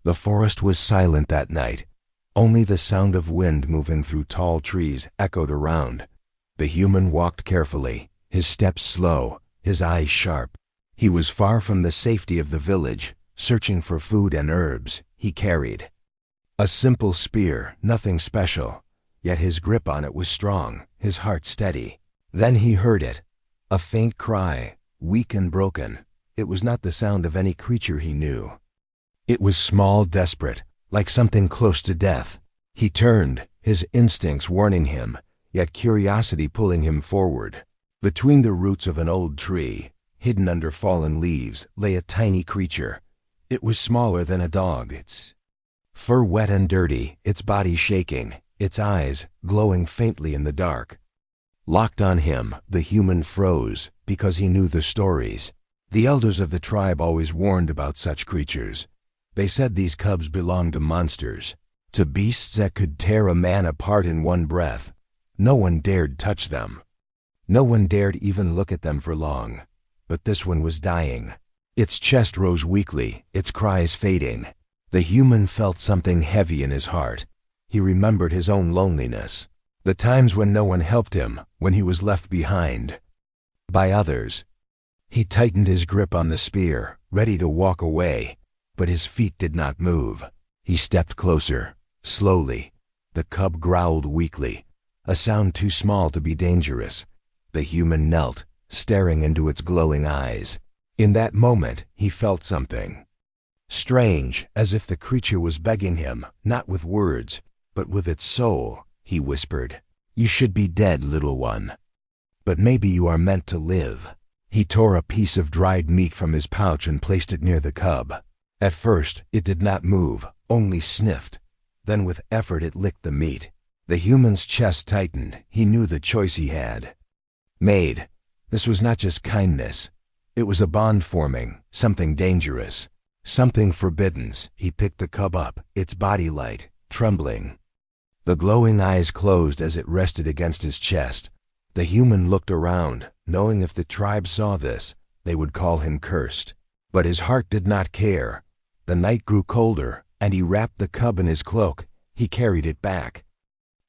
The forest was silent that night. Only the sound of wind moving through tall trees echoed around. The human walked carefully, his steps slow, his eyes sharp. He was far from the safety of the village, searching for food and herbs. He carried a simple spear, nothing special, yet his grip on it was strong, his heart steady. Then he heard it, a faint cry, weak and broken. It was not the sound of any creature he knew. It was small, desperate, like something close to death. He turned, his instincts warning him, yet curiosity pulling him forward. Between the roots of an old tree, hidden under fallen leaves, lay a tiny creature. It was smaller than a dog, its fur wet and dirty, its body shaking, its eyes glowing faintly in the dark. Locked on him, the human froze, because he knew the stories. The elders of the tribe always warned about such creatures. They said these cubs belonged to monsters, to beasts that could tear a man apart in one breath. No one dared touch them. No one dared even look at them for long. But this one was dying. Its chest rose weakly, its cries fading. The human felt something heavy in his heart. He remembered his own loneliness, the times when no one helped him, when he was left behind by others. He tightened his grip on the spear, ready to walk away, but his feet did not move. He stepped closer, slowly. The cub growled weakly, a sound too small to be dangerous. The human knelt, staring into its glowing eyes. In that moment, he felt something strange, as if the creature was begging him, not with words, but with its soul. He whispered, "You should be dead, little one. But maybe you are meant to live." He tore a piece of dried meat from his pouch and placed it near the cub. At first, it did not move, only sniffed. Then with effort it licked the meat. The human's chest tightened. He knew the choice he had made. This was not just kindness. It was a bond forming, something dangerous, something forbidden. He picked the cub up, its body light, trembling. The glowing eyes closed as it rested against his chest. The human looked around, knowing if the tribe saw this, they would call him cursed. But his heart did not care. The night grew colder, and he wrapped the cub in his cloak. He carried it back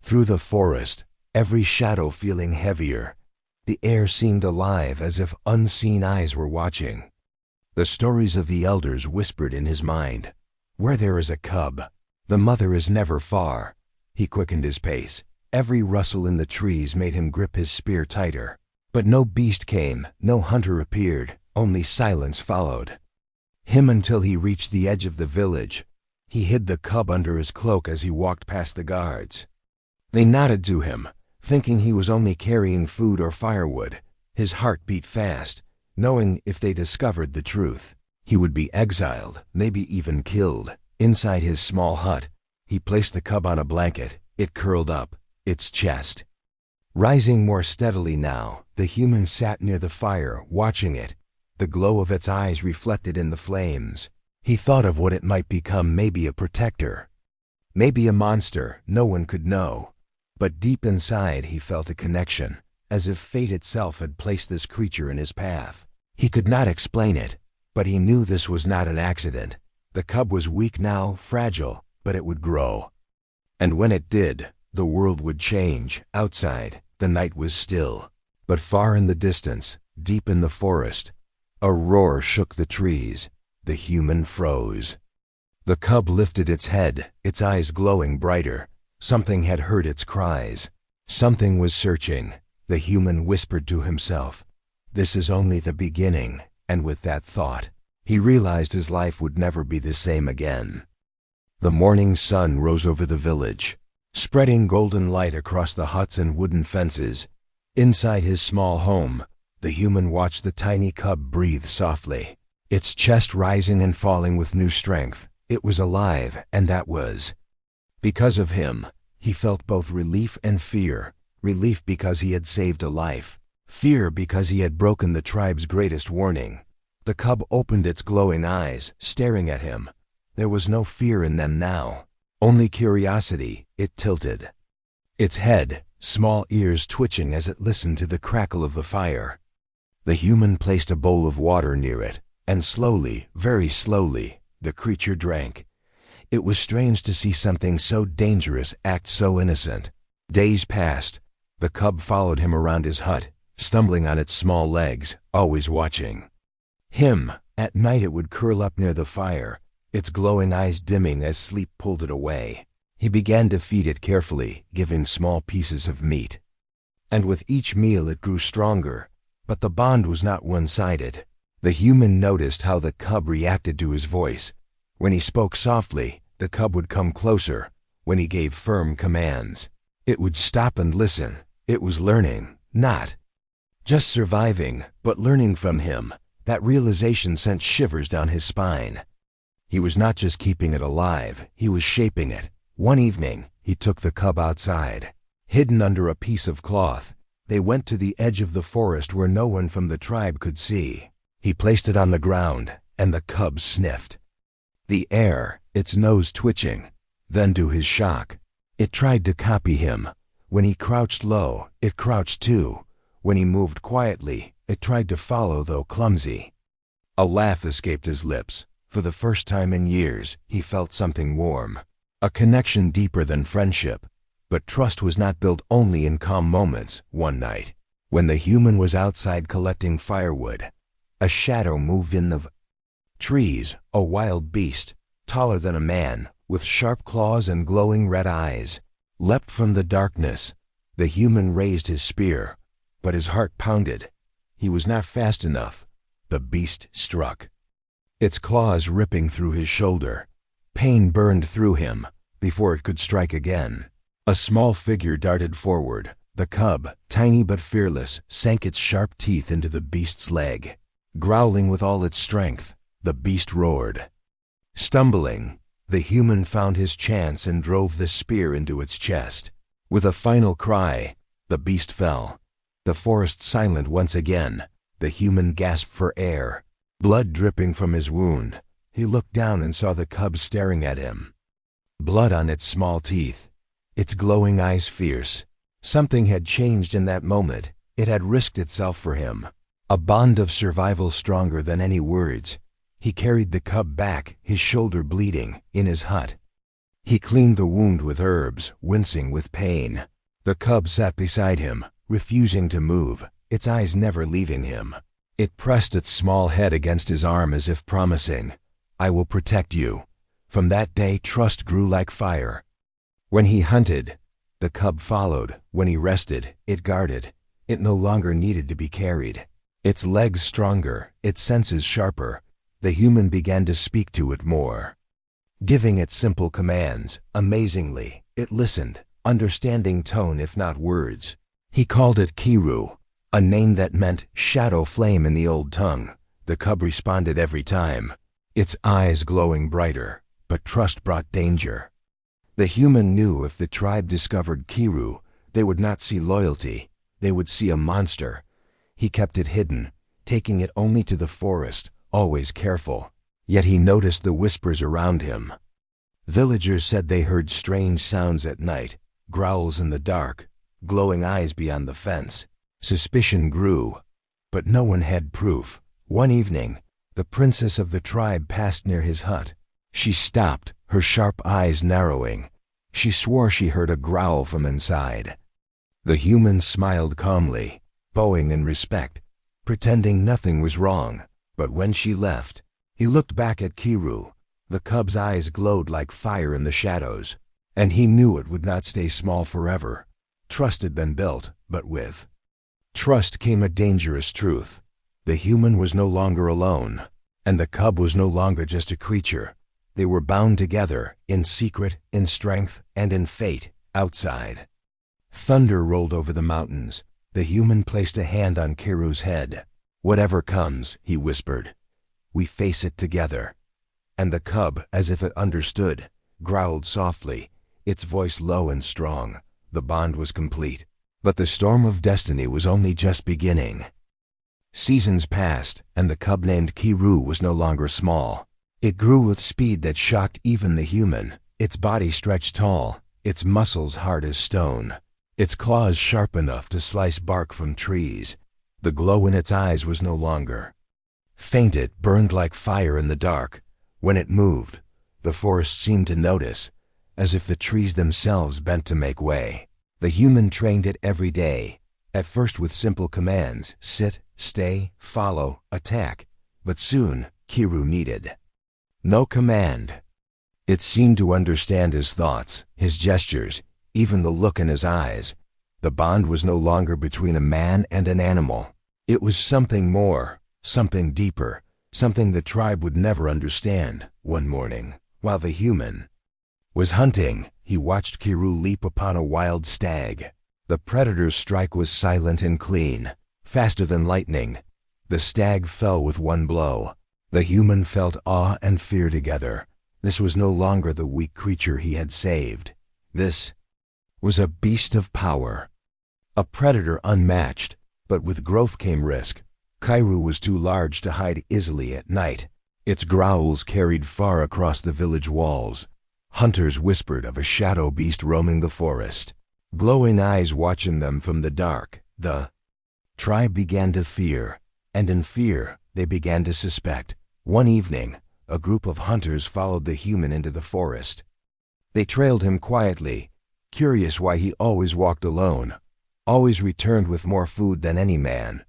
through the forest, every shadow feeling heavier. The air seemed alive, as if unseen eyes were watching. The stories of the elders whispered in his mind. Where there is a cub, the mother is never far. He quickened his pace. Every rustle in the trees made him grip his spear tighter. But no beast came, no hunter appeared, only silence followed him until he reached the edge of the village. He hid the cub under his cloak as he walked past the guards. They nodded to him, thinking he was only carrying food or firewood. His heart beat fast, knowing if they discovered the truth, he would be exiled, maybe even killed. Inside his small hut, he placed the cub on a blanket. It curled up, its chest rising more steadily now. The human sat near the fire, watching it, the glow of its eyes reflected in the flames. He thought of what it might become, maybe a protector, maybe a monster, no one could know. But deep inside he felt a connection, as if fate itself had placed this creature in his path. He could not explain it, but he knew this was not an accident. The cub was weak now, fragile, but it would grow. And when it did, the world would change. Outside, the night was still. But far in the distance, deep in the forest, a roar shook the trees. The human froze. The cub lifted its head, its eyes glowing brighter. Something had heard its cries. Something was searching. The human whispered to himself, "This is only the beginning." And with that thought, he realized his life would never be the same again. The morning sun rose over the village, spreading golden light across the huts and wooden fences. Inside his small home, the human watched the tiny cub breathe softly, its chest rising and falling with new strength. It was alive, and that was because of him. He felt both relief and fear. Relief because he had saved a life. Fear because he had broken the tribe's greatest warning. The cub opened its glowing eyes, staring at him. There was no fear in them now, only curiosity. It tilted its head, small ears twitching as it listened to the crackle of the fire. The human placed a bowl of water near it, and slowly, very slowly, the creature drank. It was strange to see something so dangerous act so innocent. Days passed. The cub followed him around his hut, stumbling on its small legs, always watching him. At night it would curl up near the fire, its glowing eyes dimming as sleep pulled it away. He began to feed it carefully, giving small pieces of meat. And with each meal it grew stronger, but the bond was not one-sided. The human noticed how the cub reacted to his voice. When he spoke softly, the cub would come closer. When he gave firm commands, it would stop and listen. It was learning, not just surviving, but learning from him. That realization sent shivers down his spine. He was not just keeping it alive, he was shaping it. One evening, he took the cub outside. Hidden under a piece of cloth, they went to the edge of the forest where no one from the tribe could see. He placed it on the ground, and the cub sniffed the air, its nose twitching. Then, to his shock, it tried to copy him. When he crouched low, it crouched too. When he moved quietly, it tried to follow, though clumsy. A laugh escaped his lips. For the first time in years, he felt something warm, a connection deeper than friendship. But trust was not built only in calm moments. One night, when the human was outside collecting firewood, a shadow moved in the trees, a wild beast, taller than a man, with sharp claws and glowing red eyes, leapt from the darkness. The human raised his spear, but his heart pounded. He was not fast enough. The beast struck, its claws ripping through his shoulder. Pain burned through him before it could strike again. A small figure darted forward. The cub, tiny but fearless, sank its sharp teeth into the beast's leg. Growling with all its strength, the beast roared. Stumbling, the human found his chance and drove the spear into its chest. With a final cry, the beast fell. The forest silent once again. The human gasped for air. Blood dripping from his wound, he looked down and saw the cub staring at him. Blood on its small teeth, its glowing eyes fierce. Something had changed in that moment. It had risked itself for him. A bond of survival stronger than any words. He carried the cub back, his shoulder bleeding, in his hut. He cleaned the wound with herbs, wincing with pain. The cub sat beside him, refusing to move, its eyes never leaving him. It pressed its small head against his arm as if promising, "I will protect you." From that day, trust grew like fire. When he hunted, the cub followed. When he rested, it guarded. It no longer needed to be carried. Its legs stronger, its senses sharper, the human began to speak to it more. Giving it simple commands, amazingly, it listened, understanding tone if not words. He called it Kiru, a name that meant shadow flame in the old tongue. The cub responded every time, its eyes glowing brighter, but trust brought danger. The human knew if the tribe discovered Kiru, they would not see loyalty, they would see a monster. He kept it hidden, taking it only to the forest, always careful. Yet he noticed the whispers around him. Villagers said they heard strange sounds at night, growls in the dark, glowing eyes beyond the fence. Suspicion grew, but no one had proof. One evening, the princess of the tribe passed near his hut. She stopped, her sharp eyes narrowing. She swore she heard a growl from inside. The human smiled calmly, bowing in respect, pretending nothing was wrong. But when she left, he looked back at Kiru. The cub's eyes glowed like fire in the shadows, and he knew it would not stay small forever. Trust had been built, but with trust came a dangerous truth. The human was no longer alone, and the cub was no longer just a creature. They were bound together, in secret, in strength, and in fate, outside. Thunder rolled over the mountains. The human placed a hand on Kiru's head. "Whatever comes," he whispered, "we face it together." And the cub, as if it understood, growled softly, its voice low and strong. The bond was complete. But the storm of destiny was only just beginning. Seasons passed, and the cub named Kiru was no longer small. It grew with speed that shocked even the human. Its body stretched tall, its muscles hard as stone, its claws sharp enough to slice bark from trees. The glow in its eyes was no longer faint, it burned like fire in the dark. When it moved, The forest seemed to notice, as if the trees themselves bent to make way. The human trained it every day, at first with simple commands: sit, stay, follow, attack. But soon, Kiru needed no command. It seemed to understand his thoughts, his gestures, even the look in his eyes. The bond was no longer between a man and an animal. It was something more, something deeper, something the tribe would never understand. One morning, while the human was hunting, he watched Kiru leap upon a wild stag. The predator's strike was silent and clean, faster than lightning. The stag fell with one blow. The human felt awe and fear together. This was no longer the weak creature he had saved. This was a beast of power, a predator unmatched, but with growth came risk. Kiru was too large to hide easily at night. Its growls carried far across the village walls. Hunters whispered of a shadow beast roaming the forest, glowing eyes watching them from the dark. The tribe began to fear, and in fear they began to suspect. One evening, a group of hunters followed the human into the forest. They trailed him quietly, curious why he always walked alone, always returned with more food than any man.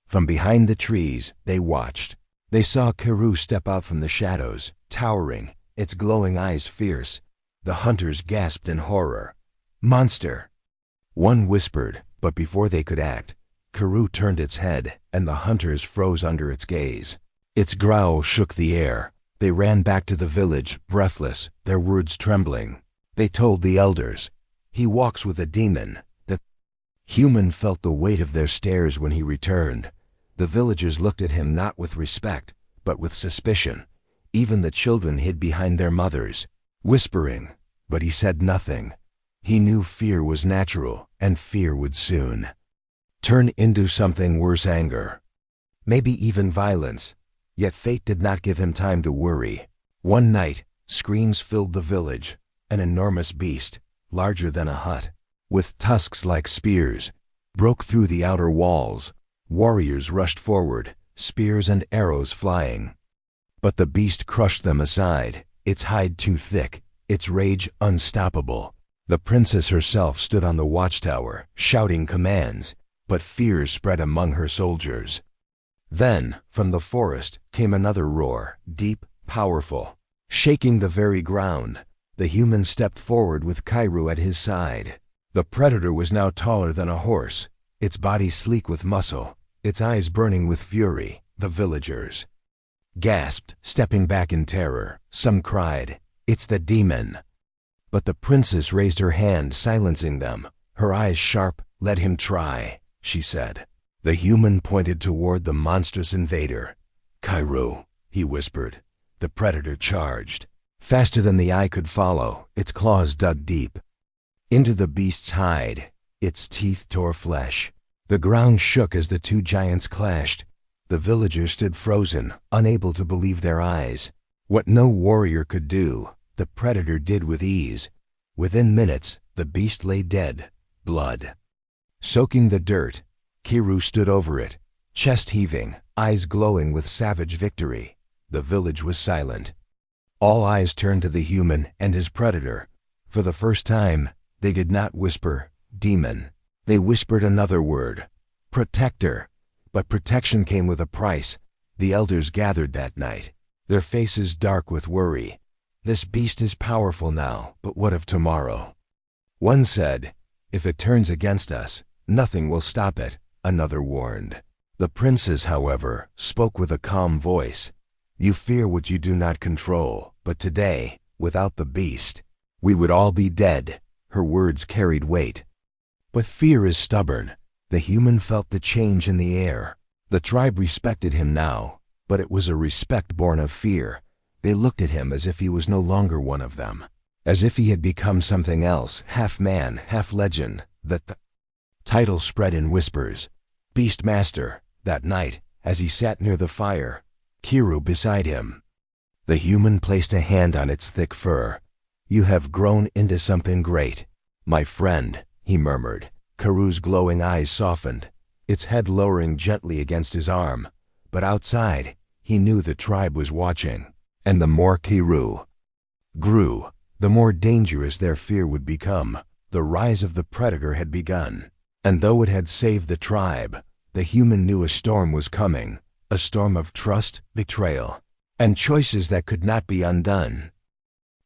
From behind the trees, they watched. They saw Kiru step out from the shadows, towering, its glowing eyes fierce. The hunters gasped in horror. "Monster!" one whispered, but before they could act, Kiru turned its head, and the hunters froze under its gaze. Its growl shook the air. They ran back to the village, breathless, their words trembling. They told the elders, "He walks with a demon." The human felt the weight of their stares when he returned. The villagers looked at him not with respect, but with suspicion. Even the children hid behind their mothers, whispering, but he said nothing. He knew fear was natural, and fear would soon turn into something worse: anger, maybe even violence. Yet fate did not give him time to worry. One night, screams filled the village. An enormous beast, larger than a hut, with tusks like spears, broke through the outer walls. Warriors rushed forward, spears and arrows flying. But the beast crushed them aside, its hide too thick, its rage unstoppable. The princess herself stood on the watchtower, shouting commands, but fear spread among her soldiers. Then, from the forest, came another roar, deep, powerful, shaking the very ground. The human stepped forward with Kiru at his side. The predator was now taller than a horse, its body sleek with muscle, its eyes burning with fury. The villagers gasped, stepping back in terror. Some cried, "It's the demon!" But the princess raised her hand, silencing them. Her eyes sharp. "Let him try," she said. The human pointed toward the monstrous invader. "Kiru," he whispered. The predator charged. Faster than the eye could follow, its claws dug deep into the beast's hide. Its teeth tore flesh. The ground shook as the two giants clashed. The villagers stood frozen, unable to believe their eyes. What no warrior could do, the predator did with ease. Within minutes, the beast lay dead, blood soaking the dirt. Kiru stood over it, chest heaving, eyes glowing with savage victory. The village was silent. All eyes turned to the human and his predator. For the first time, they did not whisper, "demon." They whispered another word, "protector." But protection came with a price. The elders gathered that night, their faces dark with worry. "This beast is powerful now, but what of tomorrow?" One said, "If it turns against us, nothing will stop it." Another warned. The princess, however, spoke with a calm voice. "You fear what you do not control, but today, without the beast, we would all be dead." Her words carried weight. But fear is stubborn. The human felt the change in the air. The tribe respected him now, but it was a respect born of fear. They looked at him as if he was no longer one of them, as if he had become something else, half man, half legend. The title spread in whispers. Beastmaster. That night, as he sat near the fire, Kiru beside him, the human placed a hand on its thick fur. "You have grown into something great, my friend," he murmured. Kiru's glowing eyes softened, its head lowering gently against his arm. But outside, he knew the tribe was watching. And the more Kiru grew, the more dangerous their fear would become. The rise of the predator had begun. And though it had saved the tribe, the human knew a storm was coming, a storm of trust, betrayal, and choices that could not be undone.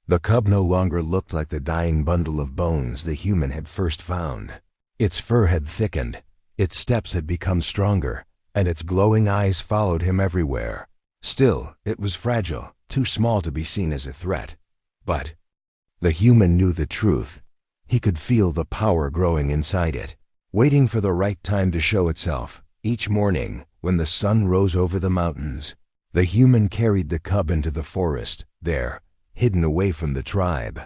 The cub no longer looked like the dying bundle of bones the human had first found. Its fur had thickened, its steps had become stronger, and its glowing eyes followed him everywhere. Still, it was fragile, too small to be seen as a threat. But the human knew the truth. He could feel the power growing inside it, waiting for the right time to show itself. Each morning, when the sun rose over the mountains, the human carried the cub into the forest, there, hidden away from the tribe.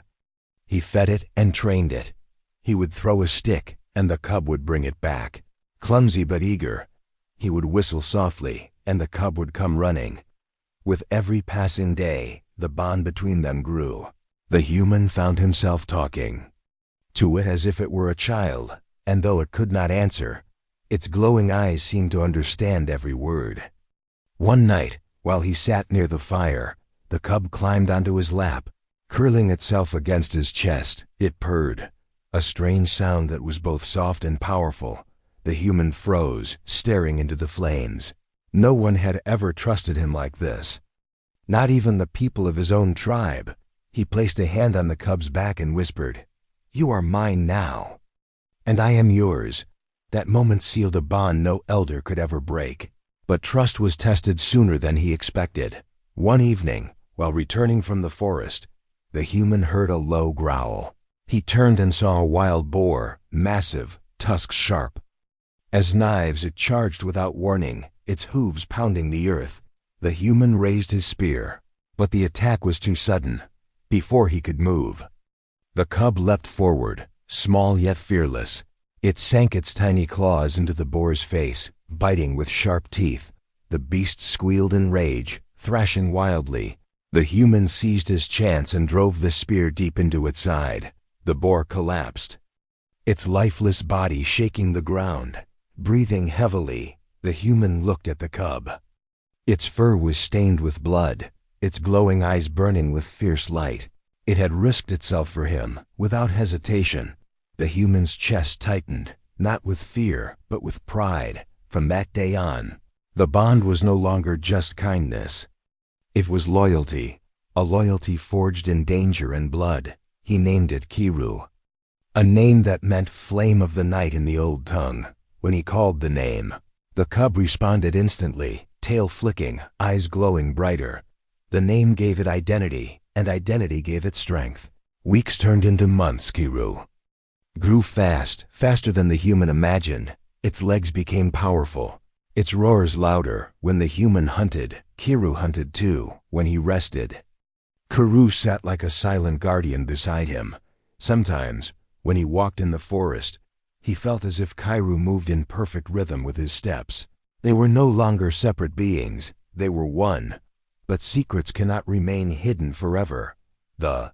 He fed it and trained it. He would throw a stick, and the cub would bring it back. Clumsy but eager, he would whistle softly, and the cub would come running. With every passing day, the bond between them grew. The human found himself talking to it as if it were a child, and though it could not answer, its glowing eyes seemed to understand every word. One night, while he sat near the fire, the cub climbed onto his lap. Curling itself against his chest, it purred, a strange sound that was both soft and powerful. The human froze, staring into the flames. No one had ever trusted him like this. Not even the people of his own tribe. He placed a hand on the cub's back and whispered, "You are mine now, and I am yours." That moment sealed a bond no elder could ever break. But trust was tested sooner than he expected. One evening, while returning from the forest, the human heard a low growl. He turned and saw a wild boar, massive, tusks sharp. As knives it charged without warning, its hooves pounding the earth. The human raised his spear, but the attack was too sudden. Before he could move, the cub leapt forward, small yet fearless. It sank its tiny claws into the boar's face, biting with sharp teeth. The beast squealed in rage, thrashing wildly. The human seized his chance and drove the spear deep into its side. The boar collapsed, its lifeless body shaking the ground. Breathing heavily, the human looked at the cub. Its fur was stained with blood, its glowing eyes burning with fierce light. It had risked itself for him, without hesitation. The human's chest tightened, not with fear, but with pride. From that day on, the bond was no longer just kindness. It was loyalty, a loyalty forged in danger and blood. He named it Kiru, a name that meant flame of the night in the old tongue. When he called the name, the cub responded instantly, tail flicking, eyes glowing brighter. The name gave it identity, and identity gave it strength. Weeks turned into months. Kiru grew fast, faster than the human imagined. Its legs became powerful, its roars louder. When the human hunted, Kiru hunted too. When he rested, Kiru sat like a silent guardian beside him. Sometimes, when he walked in the forest, he felt as if Kiru moved in perfect rhythm with his steps. They were no longer separate beings, they were one. But secrets cannot remain hidden forever. The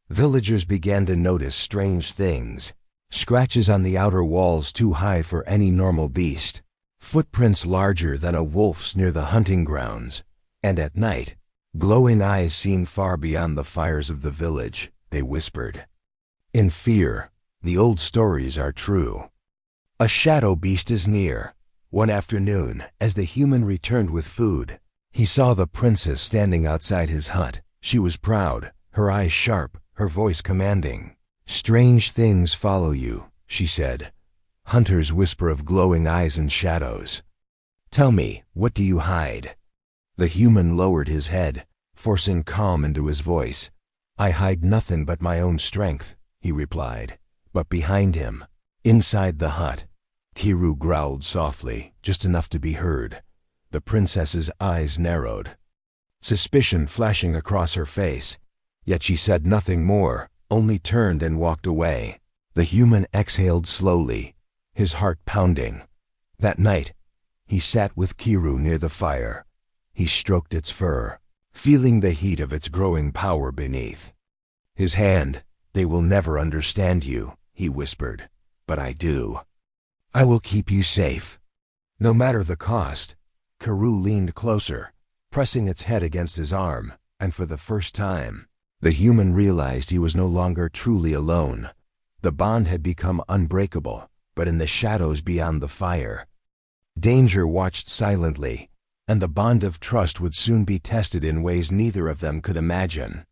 villagers began to notice strange things. Scratches on the outer walls too high for any normal beast. Footprints larger than a wolf's near the hunting grounds. And at night, glowing eyes seen far beyond the fires of the village. They whispered in fear, "The old stories are true. A shadow beast is near." One afternoon, as the human returned with food, he saw the princess standing outside his hut. She was proud, her eyes sharp, her voice commanding. "Strange things follow you," she said. "Hunters whisper of glowing eyes and shadows. Tell me, what do you hide?" The human lowered his head, forcing calm into his voice. "I hide nothing but my own strength," he replied. But behind him, inside the hut, Kiru growled softly, just enough to be heard. The princess's eyes narrowed, suspicion flashing across her face. Yet she said nothing more, only turned and walked away. The human exhaled slowly, his heart pounding. That night, he sat with Kiru near the fire. He stroked its fur, feeling the heat of its growing power beneath. His hand, "They will never understand you," he whispered, "but I do. I will keep you safe, no matter the cost." Kiru leaned closer, pressing its head against his arm, and for the first time, The human realized he was no longer truly alone. The bond had become unbreakable, but in the shadows beyond the fire. Danger watched silently, and the bond of trust would soon be tested in ways neither of them could imagine.